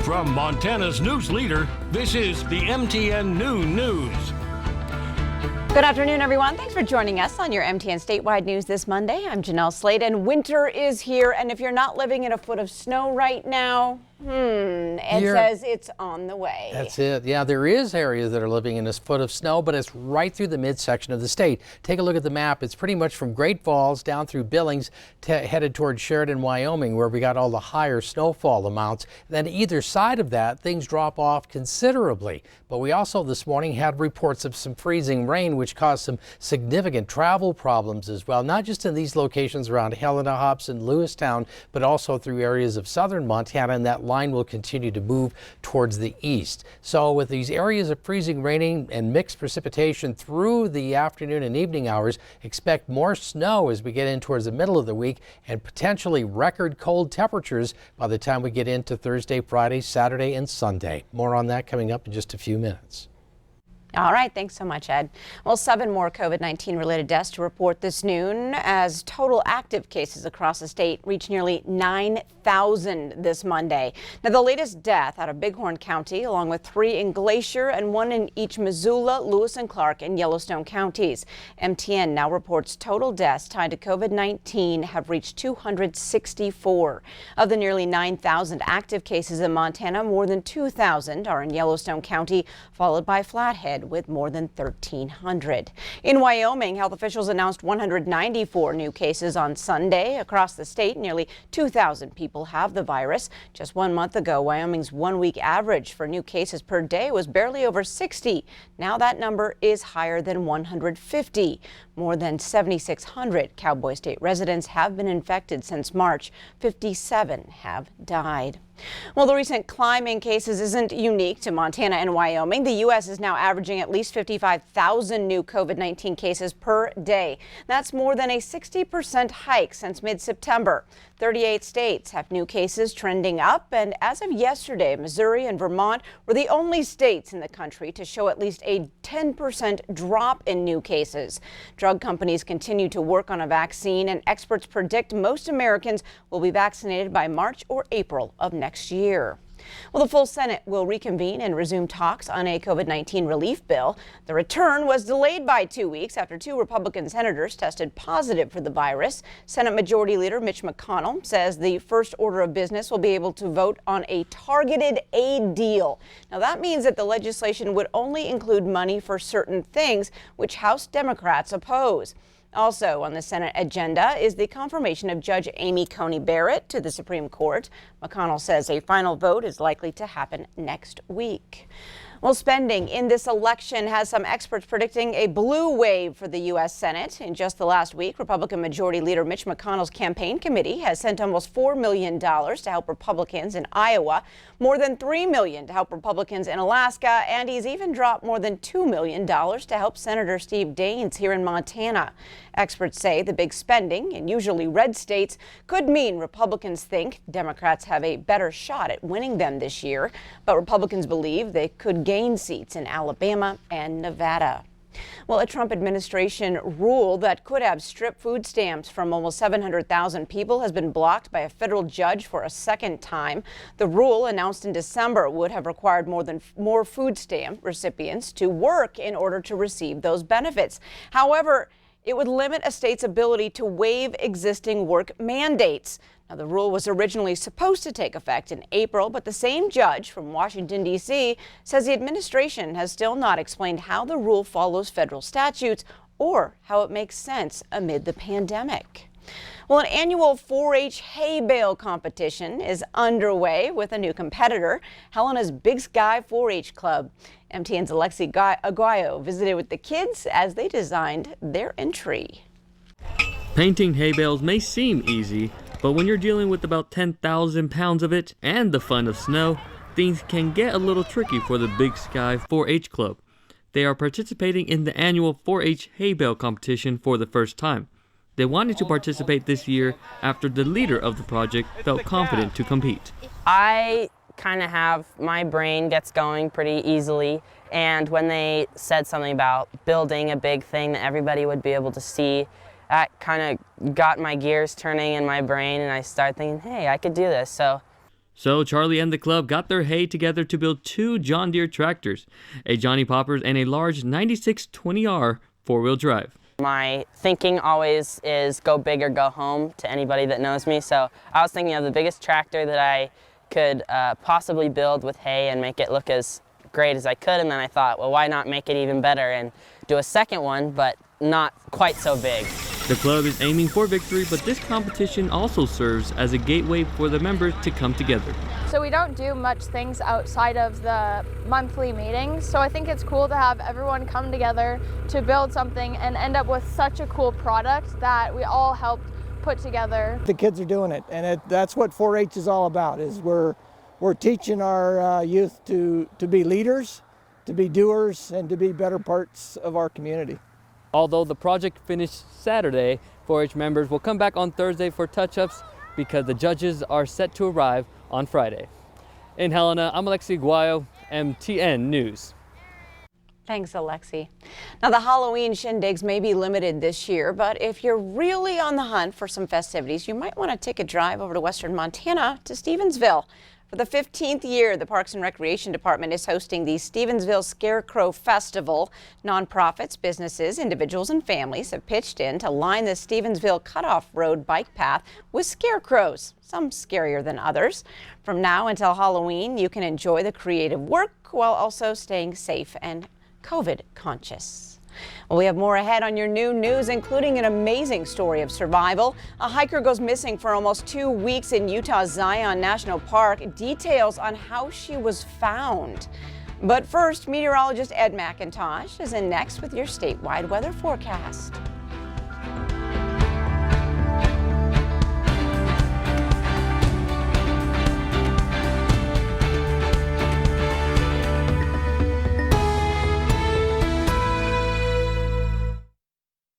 From Montana's news leader, this is the MTN Noon News. Good afternoon, everyone. Thanks for joining us on your MTN Statewide News this Monday. I'm Jeanelle Slade, and winter is here. And if you're not living in a foot of snow right now, Ed says it's on the way. That's it. Yeah, there is areas that are living in this foot of snow, but it's right through the midsection of the state. Take a look at the map. It's pretty much from Great Falls down through Billings headed toward Sheridan, Wyoming, where we got all the higher snowfall amounts. Then either side of that, things drop off considerably. But we also this morning had reports of some freezing rain, which caused some significant travel problems as well, not just in these locations around Helena, Hobson, Lewistown, but also through areas of southern Montana, and that line will continue to move towards the east. So with these areas of freezing, raining, and mixed precipitation through the afternoon and evening hours, expect more snow as we get in towards the middle of the week and potentially record cold temperatures by the time we get into Thursday, Friday, Saturday, and Sunday. More on that coming up in just a few minutes. All right, thanks so much, Ed. Well, 7 more COVID-19 related deaths to report this noon as total active cases across the state reach nearly 9,000 this Monday. Now, the latest death out of Bighorn County, along with 3 in Glacier and 1 in each Missoula, Lewis and Clark, and Yellowstone counties. MTN now reports total deaths tied to COVID-19 have reached 264. Of the nearly 9,000 active cases in Montana, more than 2,000 are in Yellowstone County, followed by Flathead with more than 1,300. In Wyoming, health officials announced 194 new cases on Sunday. Across the state, nearly 2,000 people have the virus. Just 1 month ago, Wyoming's 1-week average for new cases per day was barely over 60. Now that number is higher than 150. More than 7,600 Cowboy State residents have been infected since March. 57 have died. Well, the recent climb in cases isn't unique to Montana and Wyoming. The U.S. is now averaging at least 55,000 new COVID-19 cases per day. That's more than a 60% hike since mid-September. 38 states have new cases trending up, and as of yesterday, Missouri and Vermont were the only states in the country to show at least a 10% drop in new cases. Drug companies continue to work on a vaccine, and experts predict most Americans will be vaccinated by March or April of next year. Well, the full Senate will reconvene and resume talks on a COVID-19 relief bill. The return was delayed by 2 weeks after 2 Republican senators tested positive for the virus. Senate Majority Leader Mitch McConnell says the first order of business will be able to vote on a targeted aid deal. Now, that means that the legislation would only include money for certain things, which House Democrats oppose. Also on the Senate agenda is the confirmation of Judge Amy Coney Barrett to the Supreme Court. McConnell says a final vote is likely to happen next week. Well, spending in this election has some experts predicting a blue wave for the U.S. Senate. In just the last week, Republican Majority Leader Mitch McConnell's campaign committee has sent almost $4 million to help Republicans in Iowa, more than $3 million to help Republicans in Alaska, and he's even dropped more than $2 million to help Senator Steve Daines here in Montana. Experts say the big spending in usually red states could mean Republicans think Democrats have a better shot at winning them this year, but Republicans believe they could gain seats in Alabama and Nevada. Well, a Trump administration rule that could have stripped food stamps from almost 700,000 people has been blocked by a federal judge for a second time. The rule, announced in December, would have required more food stamp recipients to work in order to receive those benefits. However, it would limit a state's ability to waive existing work mandates. Now, the rule was originally supposed to take effect in April, but the same judge from Washington, D.C. says the administration has still not explained how the rule follows federal statutes or how it makes sense amid the pandemic. Well, an annual 4-H hay bale competition is underway with a new competitor, Helena's Big Sky 4-H Club. MTN's Alexi Aguayo visited with the kids as they designed their entry. Painting hay bales may seem easy, but when you're dealing with about 10,000 pounds of it and the fun of snow, things can get a little tricky for the Big Sky 4-H Club. They are participating in the annual 4-H hay bale competition for the first time. They wanted to participate this year after the leader of the project felt confident to compete. I kind of have, my brain gets going pretty easily, and when they said something about building a big thing that everybody would be able to see, that kind of got my gears turning in my brain, and I started thinking, hey, I could do this. So So Charlie and the club got their hay together to build 2 John Deere tractors, a Johnny Poppers and a large 9620R 4-wheel drive. My thinking always is go big or go home to anybody that knows me. So I was thinking of the biggest tractor that I could possibly build with hay and make it look as great as I could. And then I thought, well, why not make it even better and do a second one, but not quite so big. The club is aiming for victory, but this competition also serves as a gateway for the members to come together. So we don't do much things outside of the monthly meetings, so I think it's cool to have everyone come together to build something and end up with such a cool product that we all helped put together. The kids are doing it, and that's what 4-H is all about, is we're teaching our youth to be leaders, to be doers, and to be better parts of our community. Although the project finished Saturday, 4-H members will come back on Thursday for touch-ups because the judges are set to arrive on Friday. In Helena, I'm Alexi Guayo, MTN News. Thanks, Alexi. Now, the Halloween shindigs may be limited this year, but if you're really on the hunt for some festivities, you might want to take a drive over to western Montana to Stevensville. For the 15th year, the Parks and Recreation Department is hosting the Stevensville Scarecrow Festival. Nonprofits, businesses, individuals, and families have pitched in to line the Stevensville Cutoff Road bike path with scarecrows, some scarier than others. From now until Halloween, you can enjoy the creative work while also staying safe and COVID conscious. Well, we have more ahead on your new news, including an amazing story of survival. A hiker goes missing for almost 2 weeks in Utah's Zion National Park. Details on how she was found. But first, meteorologist Ed McIntosh is in next with your statewide weather forecast.